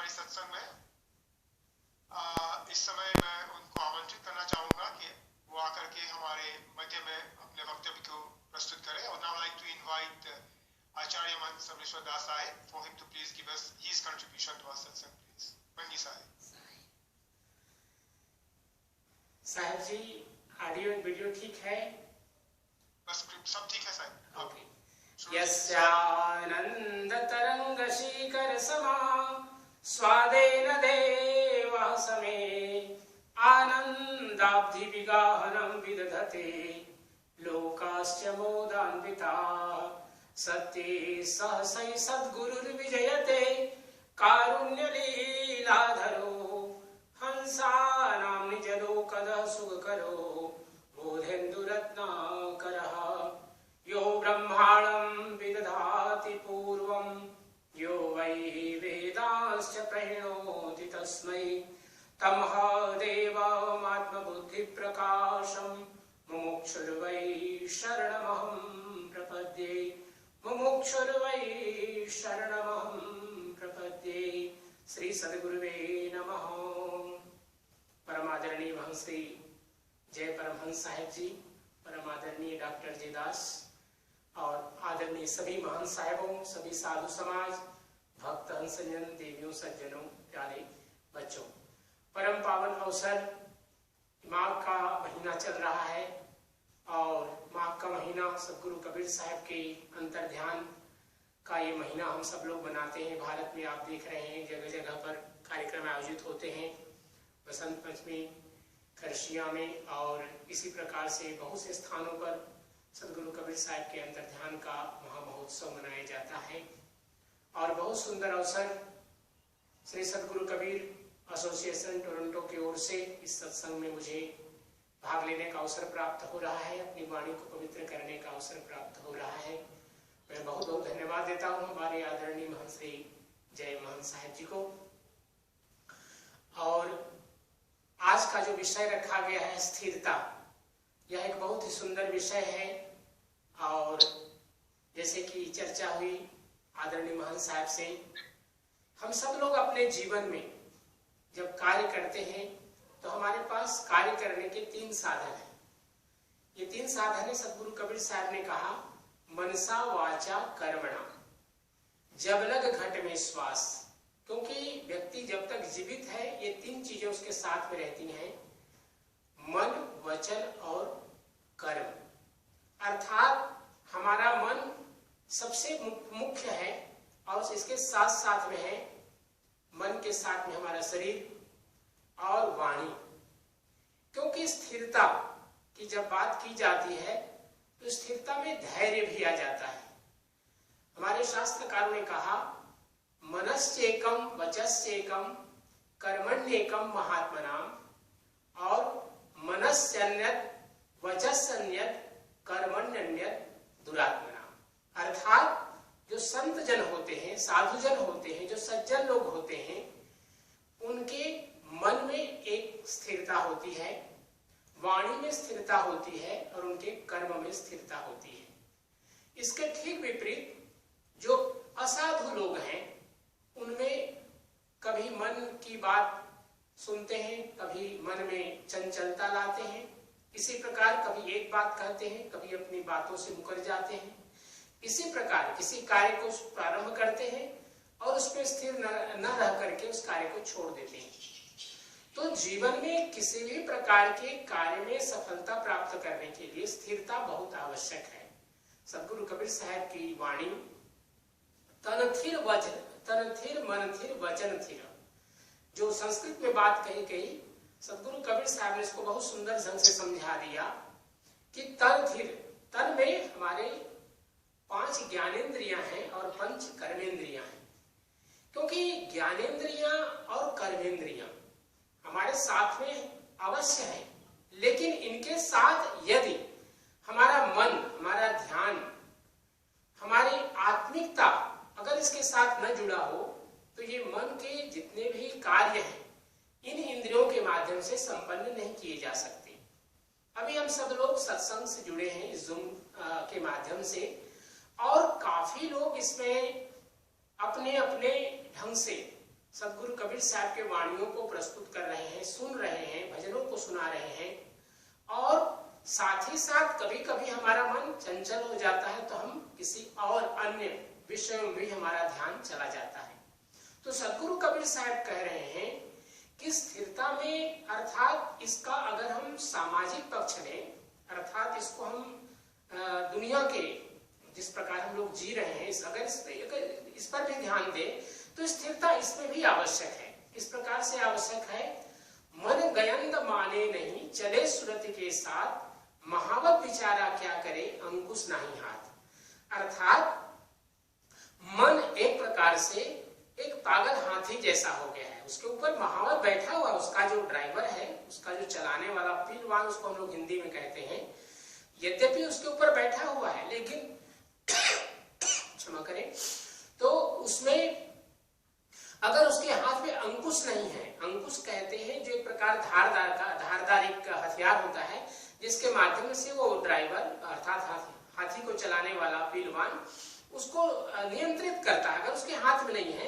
हमारी सत्संग में। इस समय मैं उनको आमंत्रित करना चाहूंगा कि वो आकर के हमारे मध्य में अपने वक्तव्य को प्रस्तुत करें। और now like to invite Acharya Mahant Sableshwar Das Sahib for him to please give us his contribution to our satsang, please. Pandit Sahib. Sahib ji, audio and video ठीक है? बस सब ठीक है साहिब। ओके। यस्यानंद तरंग शीकर समा स्वादेन देवा समे आनंदाब्धि विगाहनं विदधते लोकाश्च मोदान्विता सत्ये सहसै सद्गुरुर्विजयते कारुण्यलीलाधरो हंसानां निजलोकदः सुखकरो बोधेन्दुरत्नाकरः यो ब्रह्माणं विदधाति पूर्वं यो वै वेदांश्च प्रणोति तस्मै तमः देवमात्मबुद्धिप्रकाशं मुमुक्षुर्वै शरणमहं प्रपद्ये मुमुक्षुर्वै शरणमहं प्रपद्ये। श्री सद्गुरुवे नमः। परमादरणीय महंत श्री जय परमहंस साहिब जी, परमादरणीय डॉक्टर जी दास और आदरणीय सभी महंत साहिबों, सभी साधु समाज, भक्त हंसजन, देवियों, सज्जनों, प्यारे बच्चों, परम पावन अवसर माघ का महीना चल रहा है और माघ का महीना सदगुरु कबीर साहब के अंतर ध्यान का ये महीना हम सब लोग मनाते हैं। भारत में आप देख रहे हैं जगह जगह पर कार्यक्रम आयोजित होते हैं, बसंत पंचमी, करशिया में और इसी प्रकार से बहुत से स्थानों पर सदगुरु कबीर साहब के अंतर ध्यान का महामहोत्सव मनाया जाता है। और बहुत सुंदर अवसर श्री सदगुरु कबीर एसोसिएशन टोरंटो की ओर से इस सत्संग में मुझे भाग लेने का अवसर प्राप्त हो रहा है, अपनी वाणी को पवित्र करने का अवसर प्राप्त हो रहा है। मैं बहुत बहुत धन्यवाद देता हूँ हमारे आदरणीय महंत श्री जय महंत साहिब जी को। और आज का जो विषय रखा गया है स्थिरता, यह एक बहुत ही सुंदर विषय है। और जैसे कि चर्चा हुई आदरणीय महंत साहब से, हम सब लोग अपने जीवन में जब कार्य करते हैं तो हमारे पास कार्य करने के 3 साधन हैं। ये 3 साधन है सदगुरु कबीर साहब ने कहा, मनसा वाचा कर्मणा, जब लग घट में श्वास। क्योंकि व्यक्ति जब तक जीवित है ये 3 चीजें उसके साथ में रहती हैं, मन, वचन और कर्म। अर्थात हमारा मन सबसे मुख्य है और इसके साथ साथ में है, मन के साथ में हमारा शरीर और वाणी। क्योंकि स्थिरता की जब बात की जाती है तो स्थिरता में धैर्य भी आ जाता है। हमारे शास्त्रकारों ने कहा, मनश्चेकम वचश्चेकम कर्मण्येकम महात्मनाम, और मनस्यन्यत वचस्यन्यत कर्मण्यन्यत दुरात्मनाम। अर्थात जो संत जन होते हैं, साधु जन होते हैं, जो सज्जन लोग होते हैं, उनके मन में एक स्थिरता होती है, वाणी में स्थिरता होती है और उनके कर्म में स्थिरता होती है। इसके ठीक विपरीत जो असाधु लोग हैं, उनमें कभी मन की बात सुनते हैं, कभी मन में चंचलता लाते हैं, इसी प्रकार कभी एक बात कहते हैं, कभी अपनी बातों से मुकर जाते हैं। इसी प्रकार किसी कार्य को प्रारंभ करते हैं और उसमें स्थिर न रह करके उस कार्य को छोड़ देते हैं। तो जीवन में किसी भी प्रकार के कार्य में सफलता प्राप्त करने के लिए स्थिरता बहुत आवश्यक है। सदगुरु कबीर साहब की वाणी, तन थिर मन थिर वचन थिर, जो संस्कृत में बात कही गई, सदगुरु कबीर साहब ने इसको बहुत सुंदर ढंग से समझा दिया कि तन थिर, तन में हमारे 5 ज्ञानेंद्रियां हैं और 5 कर्मेंद्रियां हैं। क्योंकि ज्ञानेंद्रियां और कर्मेंद्रियां हमारे साथ में अवश्य है, लेकिन इनके साथ यदि हमारा मन, हमारा ध्यान, हमारी आत्मिकता अगर इसके साथ न जुड़ा हो तो ये मन के जितने भी कार्य हैं इन इंद्रियों के माध्यम से संपन्न नहीं किए जा सकते। अभी हम सब लोग सत्संग से जुड़े हैं इस जूम के माध्यम से, और काफी लोग इसमें अपने अपने ढंग से सदगुरु कबीर साहब के वाणियों को प्रस्तुत कर रहे हैं, सुन रहे हैं, भजनों को सुना रहे हैं और साथ ही साथ कभी कभी हमारा मन चंचल हो जाता है तो हम किसी और अन्य विषय में भी हमारा ध्यान चला जाता है। तो सदगुरु कबीर साहब कह रहे हैं कि स्थिरता में अर्थात इसका अगर हम सामाजिक पक्ष लें, अर्थात इसको हम दुनिया के जिस प्रकार हम लोग जी रहे हैं अगर इस पर भी ध्यान दें तो स्थिरता इसमें भी आवश्यक है। इस प्रकार से आवश्यक है, मन गयंद माने नहीं चले सुरति के साथ, महावत विचारा क्या करे अंकुश नहीं हाथ। अर्थात मन एक प्रकार से एक पागल हाथी जैसा हो गया है, उसके ऊपर महावत बैठा हुआ, उसका जो ड्राइवर है, उसका जो चलाने वाला पीलवान उसको हम लोग हिंदी में कहते हैं, यद्यपि उसके ऊपर बैठा हुआ है लेकिन क्षमा करें, तो उसमें अगर उसके हाथ में अंकुश नहीं है, अंकुश कहते हैं जो एक प्रकार धारदार एक हथियार होता है जिसके माध्यम से वो ड्राइवर अर्थात हाथी को चलाने वाला पीलवान उसको नियंत्रित करता है। अगर उसके हाथ में नहीं है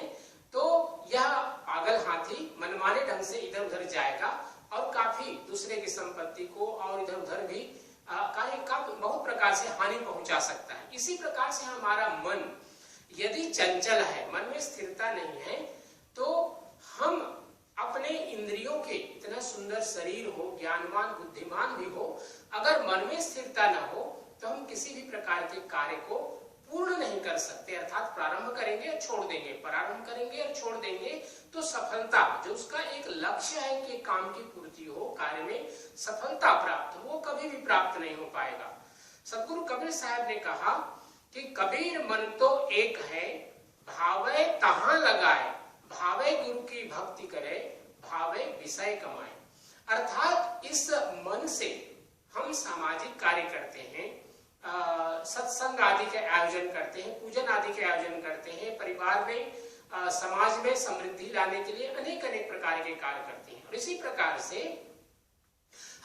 तो यह पागल हाथी मनमाने ढंग से इधर उधर जाएगा और काफी दूसरे की संपत्ति को और इधर उधर भी बहुत प्रकार से हानि पहुंचा सकता है। इसी प्रकार से हमारा मन यदि चंचल है, मन में स्थिरता नहीं है, तो हम अपने इंद्रियों के इतना सुंदर शरीर हो, ज्ञानवान बुद्धिमान भी हो, अगर मन में स्थिरता न हो तो हम किसी भी प्रकार के कार्य को पूर्ण नहीं कर सकते। अर्थात प्रारंभ करेंगे और छोड़ देंगे, प्रारंभ करेंगे और छोड़ देंगे तो सफलता जो उसका एक लक्ष्य है कि काम की पूर्ति हो, कार्य में सफलता प्राप्त हो, वो कभी भी प्राप्त नहीं हो पाएगा। सदगुरु कबीर साहब ने कहा कि कबीर मन तो एक है, भावे तहां लगाए, भावे गुरु की भक्ति करे, भावे विषय कमाए। अर्थात इस मन से हम सामाजिक कार्य करते हैं, सत्संग आदि के आयोजन करते हैं, पूजन आदि के आयोजन करते हैं, परिवार में समाज में समृद्धि लाने के लिए अनेक अनेक प्रकार के कार्य करते हैं। और इसी प्रकार से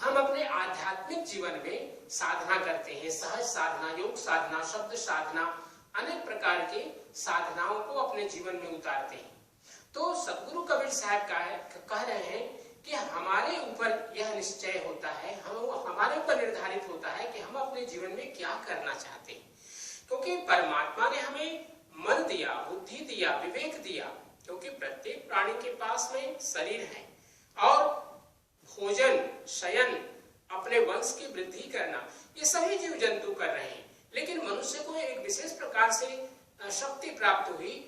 हम अपने आध्यात्मिक जीवन में साधना करते हैं, सहज साधना, योग साधना, शब्द साधना, अनेक प्रकार के साधनाओं को अपने जीवन में उतारते हैं। तो सदगुरु कबीर साहब कह रहे हैं कि हमारे ऊपर यह निश्चय होता है, हमारे ऊपर निर्धारित होता है कि हम अपने जीवन में क्या करना चाहते हैं, क्योंकि परमात्मा ने हमें मन दिया, बुद्धि दिया, विवेक दिया, क्योंकि प्रत्येक प्राणी के पास में शरीर है और भोजन, शयन, अपने वंश की वृद्धि करना, ये सभी जीव जंतु कर रहे हैं, लेकिन मनुष्य को एक विशेष प्रकार से शक्ति प्राप्त हुई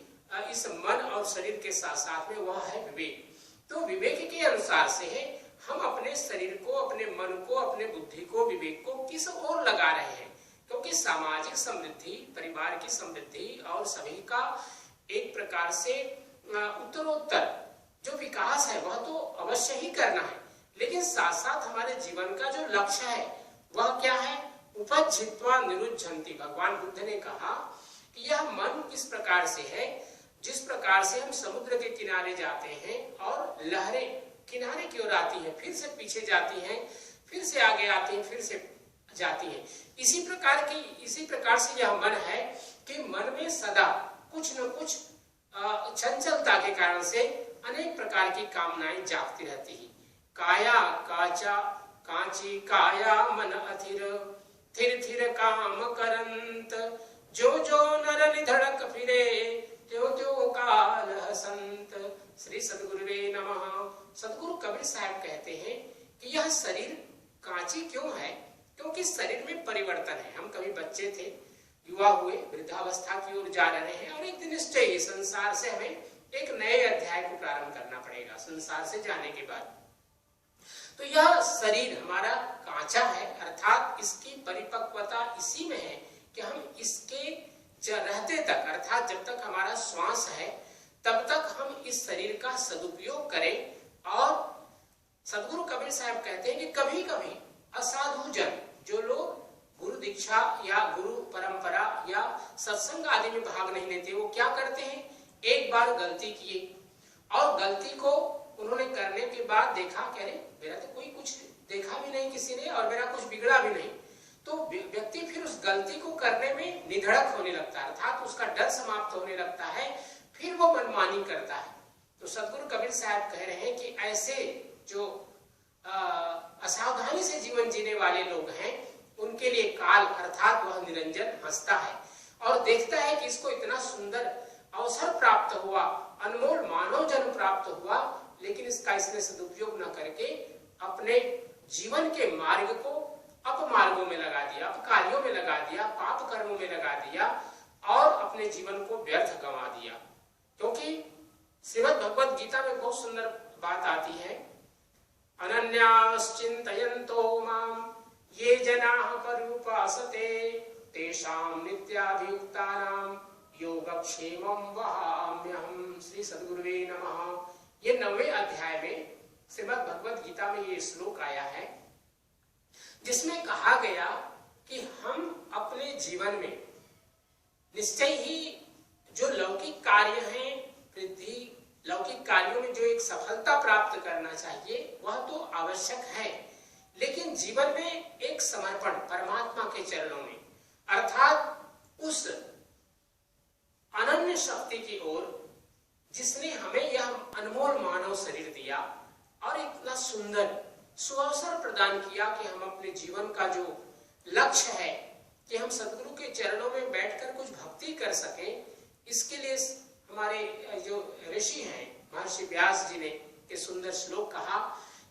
इस मन और शरीर के साथ साथ में, वह है विवेक। तो विवेक के अनुसार से है हम अपने शरीर को, अपने मन को, अपने बुद्धि को, विवेक को किस ओर लगा रहे हैं, क्योंकि सामाजिक समृद्धि, परिवार की समृद्धि और सभी का एक प्रकार से उत्तरोत्तर जो विकास है वह तो अवश्य ही करना है, लेकिन साथ साथ हमारे जीवन का जो लक्ष्य है वह क्या है, उपजित्वा निरुद्धन्ति। भगवान बुद्ध ने कहा कि यह मन किस प्रकार से है, जिस प्रकार से हम समुद्र के किनारे जाते हैं और लहरें किनारे की ओर आती हैं, फिर से पीछे जाती हैं, फिर से आगे आती हैं, फिर से जाती हैं, इसी प्रकार से यह मन है कि मन में सदा कुछ न कुछ चंचलता के कारण से अनेक प्रकार की कामनाएं जागती रहती हैं। काया काचा कांची काया मन अथिर, थिर थिर काम करंत, जो जो नर निधड़क फिरे, त्यो त्यो काल हसंत। श्री सद्गुरुवे नमः। सदगुरु कबीर साहब कहते हैं कि यह शरीर कांची क्यों है, क्योंकि शरीर में परिवर्तन है। हम कभी बच्चे थे, युवा हुए, वृद्धावस्था की ओर जा रहे हैं और एक दिन निश्चय संसार से हमें एक नए अध्याय को प्रारंभ करना पड़ेगा संसार से जाने के बाद। तो यह शरीर हमारा कांचा है, अर्थात इसकी परिपक्वता इसी में है कि हम इसके रहते तक, अर्थात जब तक हमारा श्वास है तब तक हम इस शरीर का सदुपयोग करें। और सदगुरु कबीर साहब कहते हैं कि कभी कभी असाधु जन, जो लोग गुरु दीक्षा या गुरु परंपरा या सत्संग आदि में भाग नहीं लेते, वो क्या करते हैं, एक बार गलती किए और गलती को उन्होंने करने के बाद देखा कि अरे मेरा तो कोई कुछ देखा भी नहीं किसी ने और मेरा कुछ बिगड़ा भी नहीं, तो व्यक्ति फिर उस गलती को करने में निधड़क होने लगता है, अर्थात उसका डर समाप्त होने लगता है, फिर वो मनमानी करता है। तो सदगुरु कबीर साहब कह रहे हैं कि ऐसे जो असावधानी से जीवन जीने वाले लोग हैं, उनके लिए काल अर्थात वह निरंजन हंसता है और देखता है कि इसको इतना सुंदर अवसर प्राप्त हुआ, अनमोल मानव जन्म प्राप्त हुआ, लेकिन इसने सदुपयोग न करके अपने जीवन के मार्ग को अपमार्गों में लगा दिया, अपकार्यों में लगा दिया, पाप कर्मों में लगा दिया और अपने जीवन को व्यर्थ गंवा दिया। क्योंकि श्रीमद् भगवद गीता में बहुत सुंदर बात आती है, अनन्याश्चिन्तयन्तो माम ये जनाः पर्युपासते तेषां नित्याभियुक्तानां योगक्षेमं वहाम्यहम्। श्री सद्गुरुवे नमः। ये 9वें अध्याय में श्रीमद् भगवद गीता में ये श्लोक आया है, जिसमें कहा गया कि हम अपने जीवन में निश्चय ही जो लौकिक कार्य हैं, वृद्धि लौकिक कार्यों में जो एक सफलता प्राप्त करना चाहिए वह तो आवश्यक है, लेकिन जीवन में एक समर्पण परमात्मा के चरणों में अर्थात उस अनन्य शक्ति की ओर जिसने हमें यह अनमोल मानव शरीर दिया और इतना सुंदर सुअवसर प्रदान किया कि हम अपने जीवन का जो लक्ष्य है कि हम सदगुरु के चरणों में बैठकर कुछ भक्ति कर सकें, इसके लिए हमारे जो ऋषि हैं महर्षि व्यास जी ने के सुंदर श्लोक कहा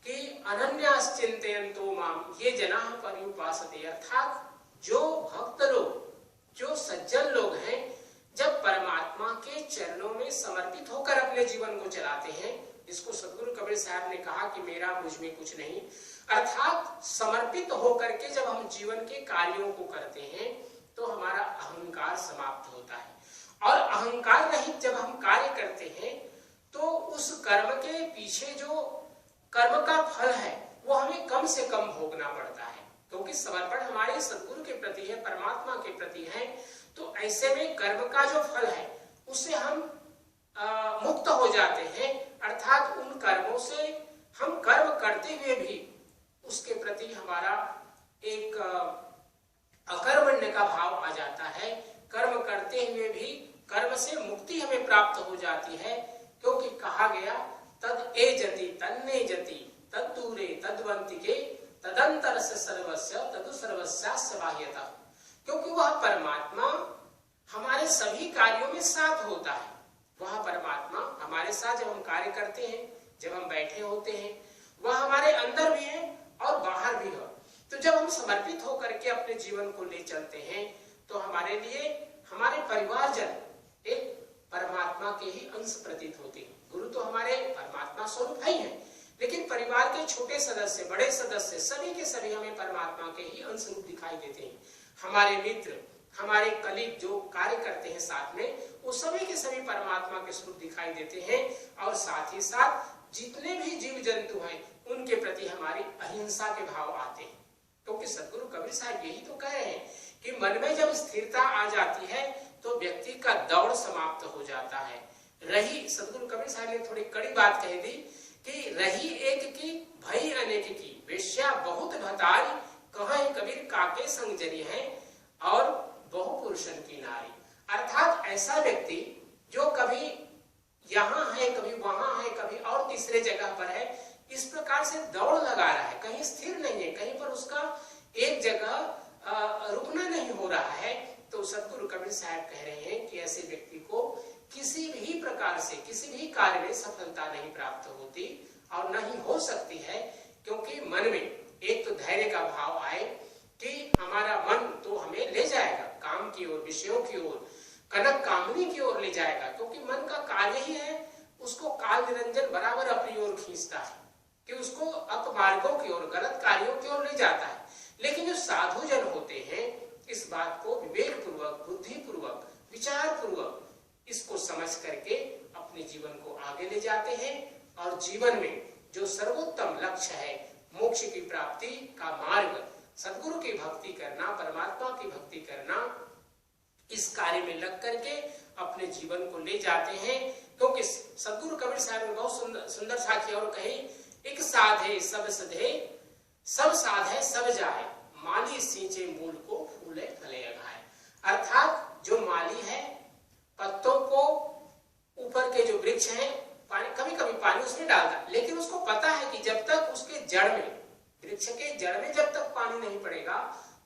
कि अनन्याश्चिन्तयन्तो माम ये जनाः पर्युपासते, अर्थात जो भक्त लोग, जो सज्जन लोग हैं, जब परमात्मा के चरणों में समर्पित होकर अपने जीवन को चलाते हैं, इसको सदगुरु कबीर साहब ने कहा कि मेरा मुझ में कुछ नहीं, अर्थात समर्पित होकर के जब हम जीवन के कार्यों को करते हैं तो हमारा अहंकार समाप्त होता है और अहंकार रहित जब हम कार्य करते हैं तो उस कर्म के पीछे जो कर्म का फल है वो हमें कम से कम भोगना पड़ता है, क्योंकि समर्पण हमारे सदगुरु के प्रति है, परमात्मा के प्रति है। तो ऐसे में कर्म का जो फल है उससे हम मुक्त हो जाते हैं, अर्थात उन कर्मों से हम कर्म करते हुए भी उसके प्रति हमारा एक अकर्मण्य का भाव आ जाता है। कर्म करते हुए भी कर्म से मुक्ति हमें प्राप्त हो जाती है, क्योंकि कहा गया तद ए जति तन्ने जति तद्दूरे तद्वंतिके तदंतर से सर्वस्य तदु सर्वस्यास्य बाह्यतः, क्योंकि वह परमात्मा हमारे सभी कार्यों में साथ होता है। वह परमात्मा हमारे साथ जब हम कार्य करते हैं, जब हम बैठे होते हैं, वह हमारे अंदर भी है और बाहर भी है। तो जब हम समर्पित होकर के अपने जीवन को ले चलते हैं तो हमारे लिए हमारे परिवारजन एक परमात्मा के ही अंश प्रतीत होते हैं। गुरु तो हमारे परमात्मा स्वरूप ही हैं, लेकिन परिवार के छोटे सदस्य, बड़े सदस्य, सभी के सभी हमें परमात्मा के ही अंश रूप दिखाई देते हैं। हमारे मित्र, हमारे कलीग जो कार्य करते हैं साथ में, वो सभी के सभी परमात्मा के स्वरूप दिखाई देते हैं। और साथ ही साथ जितने भी जीव जंतु हैं उनके प्रति हमारी अहिंसा के भाव आते हैं, क्योंकि सदगुरु कबीर साहब यही तो कह रहे हैं कि मन में जब स्थिरता आ जाती है तो व्यक्ति का दौड़ समाप्त हो जाता है। रही, सदगुरु कबीर साहब ने थोड़ी कड़ी बात कह दी कि रही एक की भई अनेक की, वेश्या बहुत भतारी कहे कबीर काके संग जरी है और बहुपुरुषन की नारी। अर्थात ऐसा व्यक्ति जो कभी यहाँ है, कभी वहां है, कभी और तीसरे जगह पर है, इस प्रकार से दौड़ लगा रहा है, कहीं स्थिर नहीं है, कहीं पर उसका एक जगह रुकना नहीं हो रहा है। तो सदगुरु कबीर साहब कह रहे हैं कि ऐसे व्यक्ति को किसी भी प्रकार से किसी भी कार्य में सफलता नहीं प्राप्त होती और नहीं हो सकती है, क्योंकि मन में एक तो धैर्य का भाव आए कि हमारा मन तो हमें ले जाएगा काम की ओर, विषयों की ओर, कनक कामनी की ओर ले जाएगा, क्योंकि मन का कार्य ही है उसको काल निरंजन बराबर अपनी ओर खींचता है कि उसको अपमार्गों की ओर, गलत कार्यों की ओर ले जाता है। लेकिन जो साधु जन होते हैं इस बात को विवेक पूर्वक, बुद्धि पूर्वक, विचार पूर्वक इसको समझ करके अपने जीवन को आगे ले जाते हैं और जीवन में जो सर्वोत्तम लक्ष्य है मोक्ष की प्राप्ति का मार्ग, सदगुरु की भक्ति करना, परमात्मा की भक्ति करना, इस कार्य में लग करके अपने जीवन को ले जाते हैं। क्योंकि सदगुरु कबीर साहब ने बहुत सुंदर साखी और कही, एक साधे सब सधे, सब साधे सब जाए, माली सींचे मूल को फूले फले अघाए। अर्थात जो माली है, पत्तों को ऊपर के जो वृक्ष हैं, पानी कभी उसमें डालता, लेकिन उसको पता है कि जब तक उसके जड़ में, वृक्ष के जड़ में जब तक पानी नहीं पड़ेगा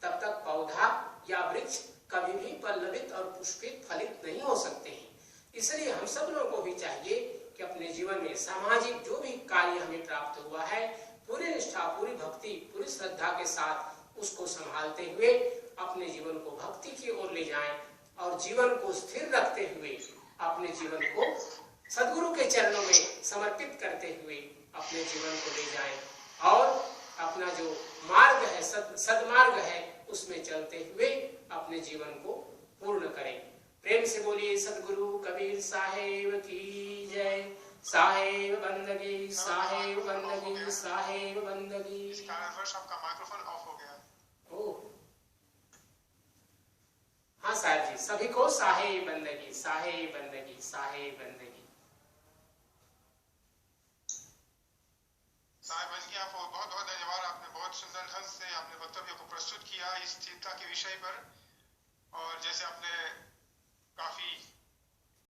तब तक पौधा या वृक्ष कभी भी पल्लवित और पुष्पित फलित नहीं हो सकते हैं। इसलिए हम सब लोगों को भी चाहिए कि अपने जीवन में सामाजिक जो भी कार्य हमें प्राप्त हुआ है, पूरी निष्ठा, पूरी भक्ति, पूरी श्रद्धा के साथ उसको संभालते हुए अपने जीवन को भक्ति की ओर ले जाएं और जीवन को स्थिर रखते हुए अपने जीवन को सद्गुरु के चरणों में समर्पित करते हुए अपने जीवन को ले जाएं और अपना जो मार्ग है, सदमार्ग है, उसमें चलते हुए अपने जीवन को पूर्ण करें। प्रेम से बोलिए सद्गुरु कबीर साहेब की जय। साहेब बंदगी, साहेब बंदगी, साहेब बंदगी। आपका माइक्रोफोन ऑफ हो गया। ओह हाँ साहब जी, सभी को साहेब बंदगी, साहेब बंदगी, साहेब बंदगी। साहेब जी आपको बहुत बहुत धन्यवाद। आपने बहुत सुंदर ढंग से अपने वक्तव्य को प्रस्तुत किया इस स्थिरता के विषय पर।